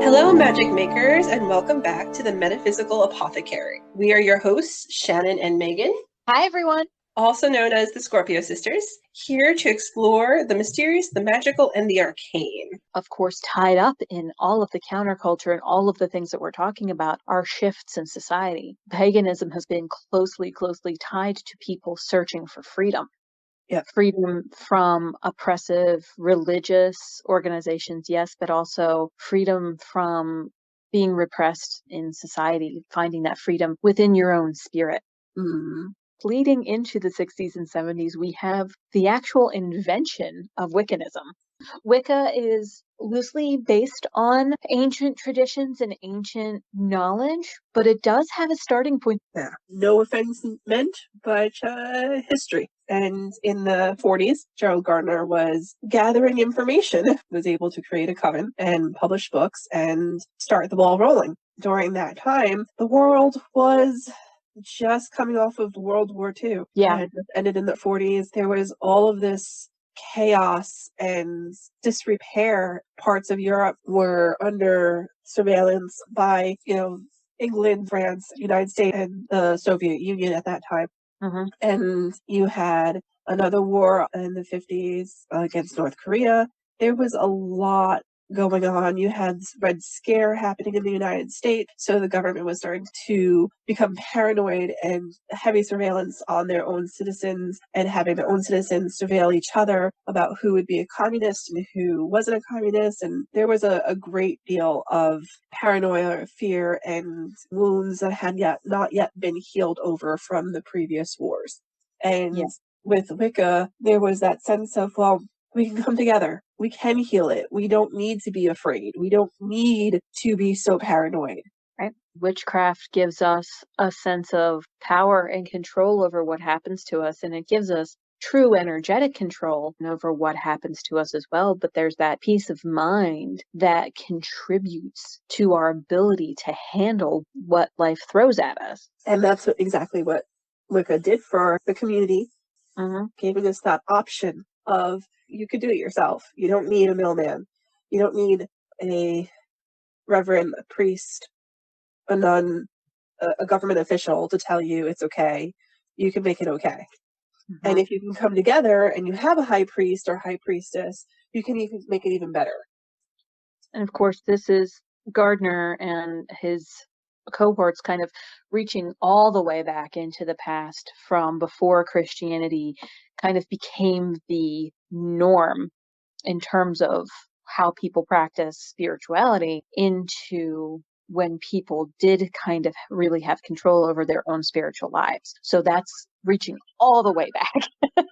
Hello, magic makers, and welcome back to the Metaphysical Apothecary. We are your hosts, Shannon and Megan. Hi, everyone. Also known as the Scorpio Sisters, here to explore the mysterious, the magical, and the arcane. Of course, tied up in all of the counterculture and all of the things that we're talking about are shifts in society. Paganism has been closely tied to people searching for freedom. Yep. Freedom from oppressive religious organizations, yes, but also freedom from being repressed in society, finding that freedom within your own spirit. Leading into the 60s and 70s, we have the actual invention of Wiccanism. Wicca is loosely based on ancient traditions and ancient knowledge, but it does have a starting point. Yeah. No offense meant, but history. And in the 40s, Gerald Gardner was gathering information, was able to create a coven and publish books and start the ball rolling. During that time, the world was just coming off of World War II. Yeah. And it ended in the 40s. There was all of this chaos and disrepair. Parts of Europe were under surveillance by, England, France, United States, and the Soviet Union at that time. Mm-hmm. And you had another war in the 50s against North Korea. There was a lot going on. You had Red Scare happening in the United States, so the government was starting to become paranoid and heavy surveillance on their own citizens and having their own citizens surveil each other about who would be a communist and who wasn't a communist. And there was a great deal of paranoia, fear, and wounds that had not yet been healed over from the previous wars. And with Wicca, there was that sense of, well, we can come together. We can heal it. We don't need to be afraid. We don't need to be so paranoid. Right. Witchcraft gives us a sense of power and control over what happens to us, and it gives us true energetic control over what happens to us as well. But there's that peace of mind that contributes to our ability to handle what life throws at us. And that's exactly what Wicca did for the community, giving us that option of, you could do it yourself. You don't need a middleman. You don't need a reverend, a priest, a nun, a government official to tell you it's okay. You can make it okay. And if you can come together and you have a high priest or high priestess, you can even make it even better. And of course, this is Gardner and his cohorts kind of reaching all the way back into the past from before Christianity kind of became the norm in terms of how people practice spirituality, into when people did kind of really have control over their own spiritual lives. So that's reaching all the way back.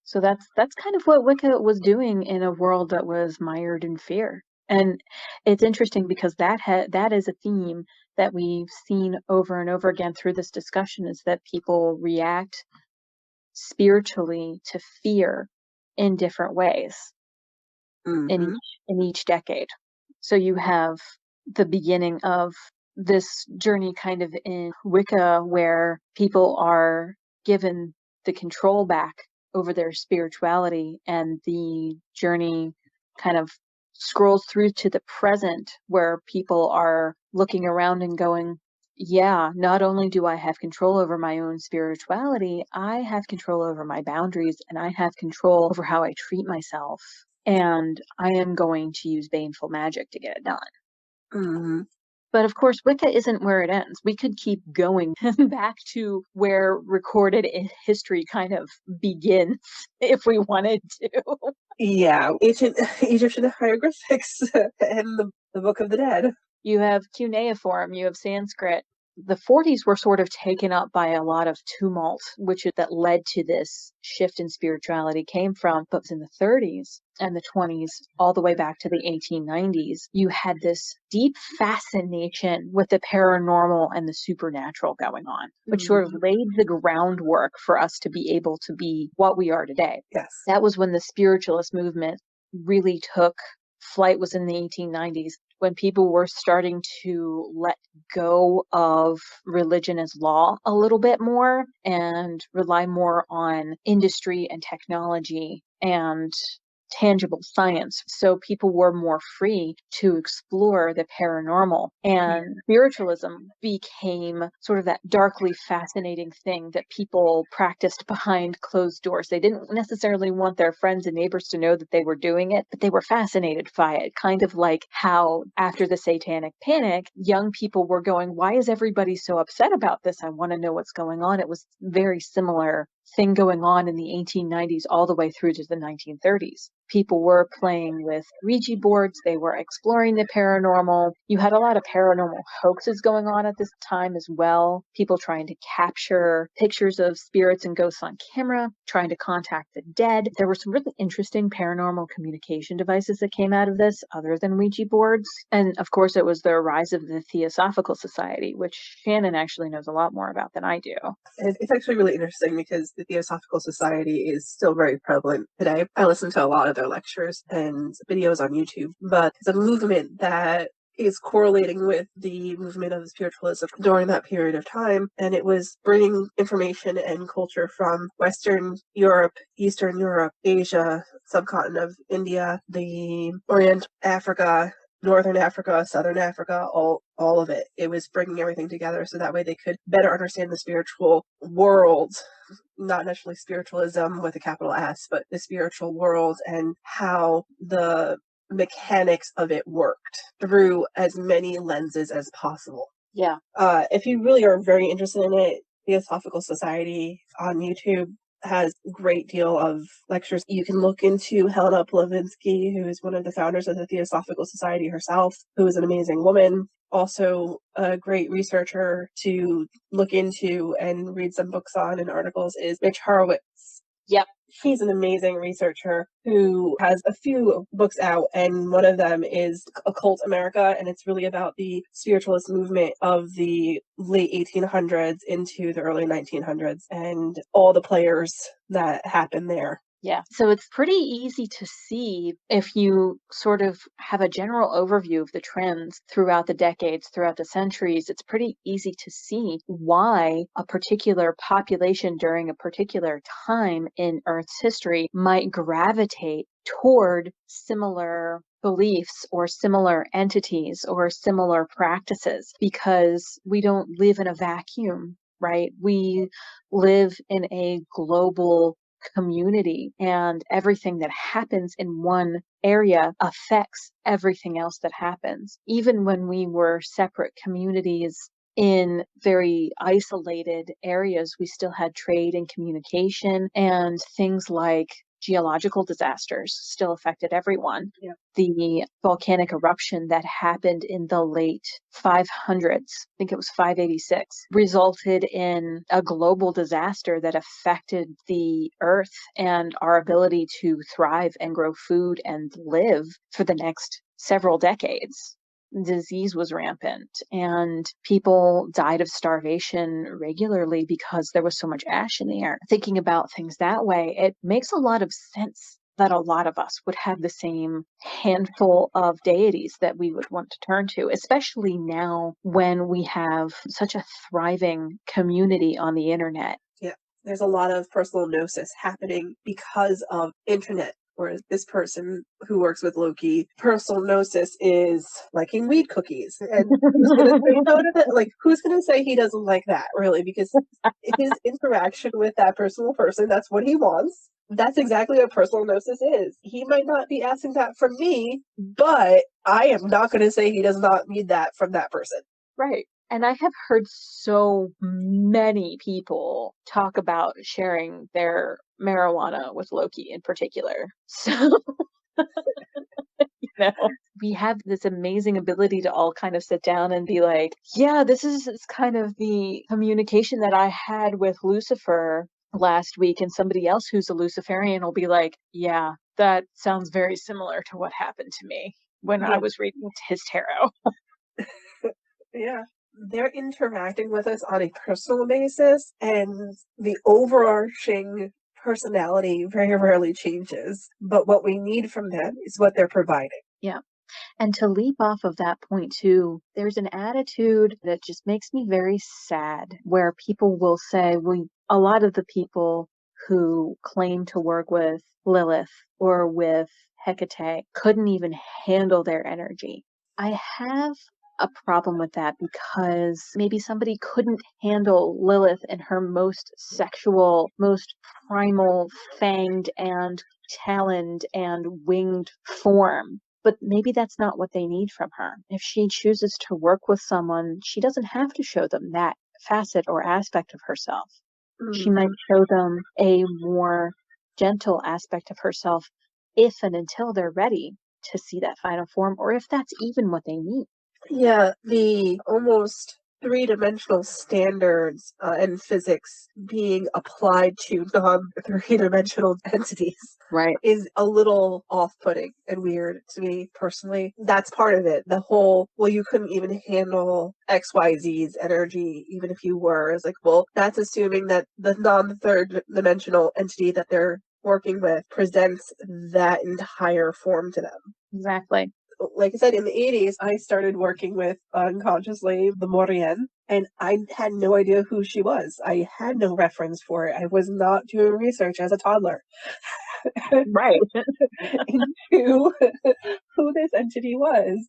So that's kind of what Wicca was doing in a world that was mired in fear. And it's interesting because that is a theme that we've seen over and over again through this discussion, is that people react spiritually to fear in different ways in each decade. So you have the beginning of this journey kind of in Wicca, where people are given the control back over their spirituality, and the journey kind of scrolls through to the present, where people are looking around and going, yeah, not only do I have control over my own spirituality, I have control over my boundaries, and I have control over how I treat myself, and I am going to use baneful magic to get it done. But of course, Wicca isn't where it ends. We could keep going back to where recorded history kind of begins if we wanted to. Yeah, ancient Egyptian hieroglyphics and the Book of the Dead. You have cuneiform, you have Sanskrit. the 40s were sort of taken up by a lot of tumult, that led to this shift in spirituality came from. But in the 30s and the 20s, all the way back to the 1890s, you had this deep fascination with the paranormal and the supernatural going on, which sort of laid the groundwork for us to be able to be what we are today. Yes. That was when the spiritualist movement really took flight, was in the 1890s, when people were starting to let go of religion as law a little bit more and rely more on industry and technology and tangible science. So people were more free to explore the paranormal, and spiritualism became sort of that darkly fascinating thing that people practiced behind closed doors. They didn't necessarily want their friends and neighbors to know that they were doing it, but they were fascinated by it. Kind of like how after the Satanic Panic, young people were going, why is everybody so upset about this? I want to know what's going on. It was very similar thing going on in the 1890s all the way through to the 1930s. People were playing with Ouija boards. They were exploring the paranormal. You had a lot of paranormal hoaxes going on at this time as well. People trying to capture pictures of spirits and ghosts on camera, trying to contact the dead. There were some really interesting paranormal communication devices that came out of this other than Ouija boards. And of course, it was the rise of the Theosophical Society, which Shannon actually knows a lot more about than I do. It's actually really interesting because the Theosophical Society is still very prevalent today. I listen to a lot of their lectures and videos on YouTube, but it's a movement that is correlating with the movement of spiritualism during that period of time, and it was bringing information and culture from Western Europe, Eastern Europe, Asia, subcontinent of India, the Orient, Africa, Northern Africa, Southern Africa, all of it. It was bringing everything together so that way they could better understand the spiritual world, not necessarily spiritualism with a capital S, but the spiritual world and how the mechanics of it worked through as many lenses as possible. Yeah. If you really are very interested in it, Theosophical Society on YouTube has a great deal of lectures. You can look into Helena Blavatsky, who is one of the founders of the Theosophical Society herself, who is an amazing woman. Also a great researcher to look into and read some books on and articles is Mitch Horowitz. Yep. He's an amazing researcher who has a few books out, and one of them is Occult America, and it's really about the spiritualist movement of the late 1800s into the early 1900s and all the players that happened there. Yeah. So it's pretty easy to see if you sort of have a general overview of the trends throughout the decades, throughout the centuries. It's pretty easy to see why a particular population during a particular time in Earth's history might gravitate toward similar beliefs or similar entities or similar practices, because we don't live in a vacuum, right? We live in a global community, and everything that happens in one area affects everything else that happens. Even when we were separate communities in very isolated areas, we still had trade and communication, and things like geological disasters still affected everyone. Yeah. The volcanic eruption that happened in the late 500s, I think it was 586, resulted in a global disaster that affected the earth and our ability to thrive and grow food and live for the next several decades. Disease was rampant, and people died of starvation regularly because there was so much ash in the air. Thinking about things that way, it makes a lot of sense that a lot of us would have the same handful of deities that we would want to turn to, especially now when we have such a thriving community on the internet. Yeah, there's a lot of personal gnosis happening because of internet. Whereas this person who works with Loki, personal gnosis is liking weed cookies. And who's going to say no to that? Like, who's going to say he doesn't like that, really? Because his interaction with that personal person, that's what he wants. That's exactly what personal gnosis is. He might not be asking that from me, but I am not going to say he does not need that from that person. Right. And I have heard so many people talk about sharing their marijuana with Loki in particular. So, we have this amazing ability to all kind of sit down and be like, yeah, this is kind of the communication that I had with Lucifer last week, and somebody else who's a Luciferian will be like, yeah, that sounds very similar to what happened to me when I was reading his tarot. Yeah. They're interacting with us on a personal basis, and the overarching personality very rarely changes. But what we need from them is what they're providing. Yeah. And to leap off of that point too, there's an attitude that just makes me very sad where people will say, well, a lot of the people who claim to work with Lilith or with Hecate couldn't even handle their energy. I have a problem with that because maybe somebody couldn't handle Lilith in her most sexual, most primal, fanged and taloned and winged form. But maybe that's not what they need from her. If she chooses to work with someone, she doesn't have to show them that facet or aspect of herself. She might show them a more gentle aspect of herself if and until they're ready to see that final form, or if that's even what they need. Yeah, the almost three-dimensional standards in physics being applied to non-three-dimensional entities Right. is a little off-putting and weird to me personally. That's part of it. The whole, well, you couldn't even handle XYZ's energy, even if you were. It's like, well, that's assuming that the non-third dimensional entity that they're working with presents that entire form to them. Exactly. Like I said, in the 80s, I started working with unconsciously the Morienne, and I had no idea who she was. I had no reference for it. I was not doing research as a toddler Right. into who this entity was.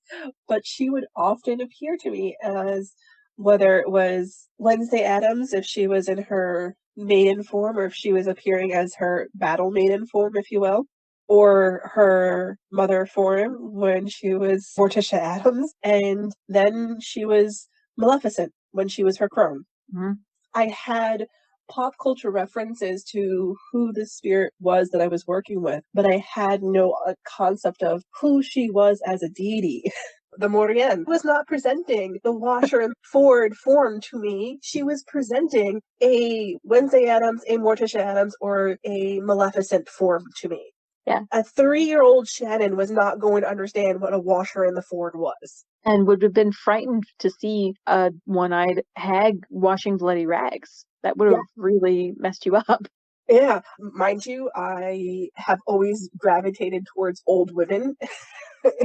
But she would often appear to me as whether it was Wednesday Addams, if she was in her maiden form, or if she was appearing as her battle maiden form, if you will, or her mother form when she was Morticia Addams, and then she was Maleficent when she was her crone. Mhm. I had pop culture references to who the spirit was that I was working with, but I had no concept of who she was as a deity. The Morienne was not presenting the Washer and Ford form to me. She was presenting a Wednesday Addams, a Morticia Addams, or a Maleficent form to me. Yeah. A 3-year-old Shannon was not going to understand what a washer in the Ford was. And would have been frightened to see a one-eyed hag washing bloody rags. That would have really messed you up. Yeah, mind you, I have always gravitated towards old women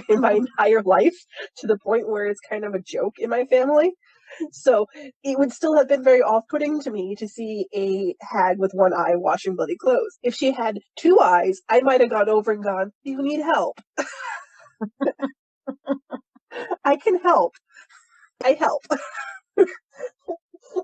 in my entire life, to the point where it's kind of a joke in my family. So it would still have been very off-putting to me to see a hag with one eye washing bloody clothes. If she had two eyes, I might have gone over and gone, "Do you need help?" I can help. I help.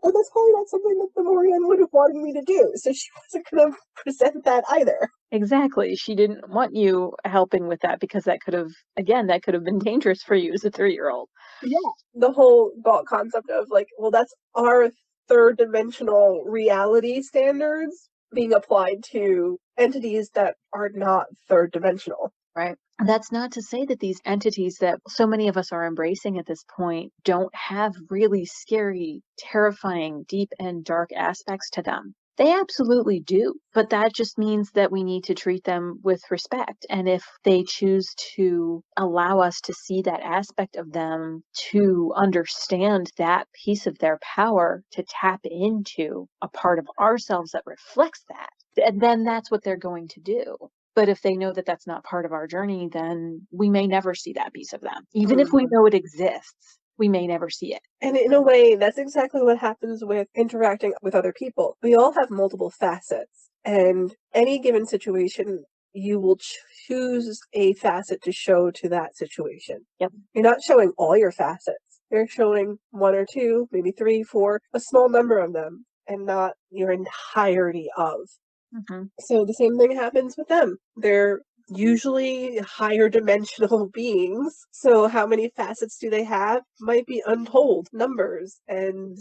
And that's probably not something that the Morienne would have wanted me to do, so she wasn't going to present that either. Exactly. She didn't want you helping with that because that could have, again, that could have been dangerous for you as a 3-year-old. Yeah. The whole concept of like, well, that's our third dimensional reality standards being applied to entities that are not third dimensional. Right. That's not to say that these entities that so many of us are embracing at this point don't have really scary, terrifying, deep and dark aspects to them. They absolutely do, but that just means that we need to treat them with respect. And if they choose to allow us to see that aspect of them, to understand that piece of their power, to tap into a part of ourselves that reflects that, then that's what they're going to do. But if they know that that's not part of our journey, then we may never see that piece of them. Even if we know it exists, we may never see it. And in a way, that's exactly what happens with interacting with other people. We all have multiple facets, and any given situation, you will choose a facet to show to that situation. Yep. You're not showing all your facets. You're showing one or two, maybe 3, 4, a small number of them, and not your entirety of. Mm-hmm. So the same thing happens with them. They're usually higher dimensional beings. So how many facets do they have might be untold numbers, and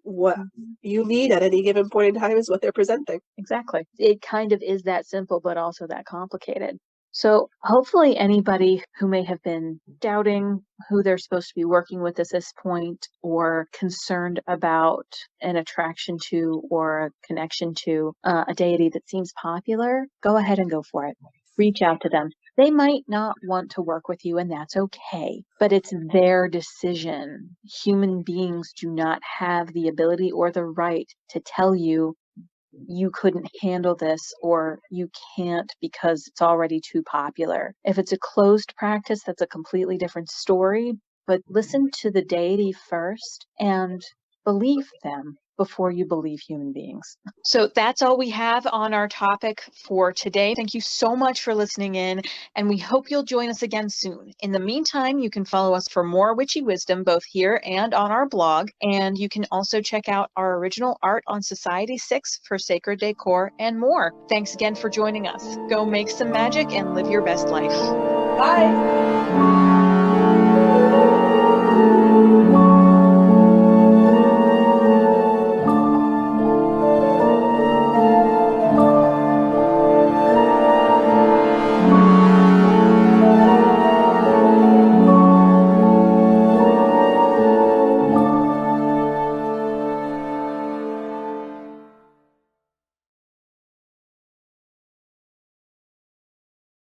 what you need at any given point in time is what they're presenting. Exactly. It kind of is that simple, but also that complicated. So hopefully anybody who may have been doubting who they're supposed to be working with at this point, or concerned about an attraction to or a connection to a deity that seems popular, go ahead and go for it. Reach out to them. They might not want to work with you, and that's okay, but it's their decision. Human beings do not have the ability or the right to tell you you couldn't handle this or you can't because it's already too popular. If it's a closed practice, that's a completely different story, but listen to the deity first and believe them before you believe human beings. So that's all we have on our topic for today. Thank you so much for listening in, and we hope you'll join us again soon. In the meantime, you can follow us for more witchy wisdom, both here and on our blog, and you can also check out our original art on Society 6 for sacred decor and more. Thanks again for joining us. Go make some magic and live your best life. Bye!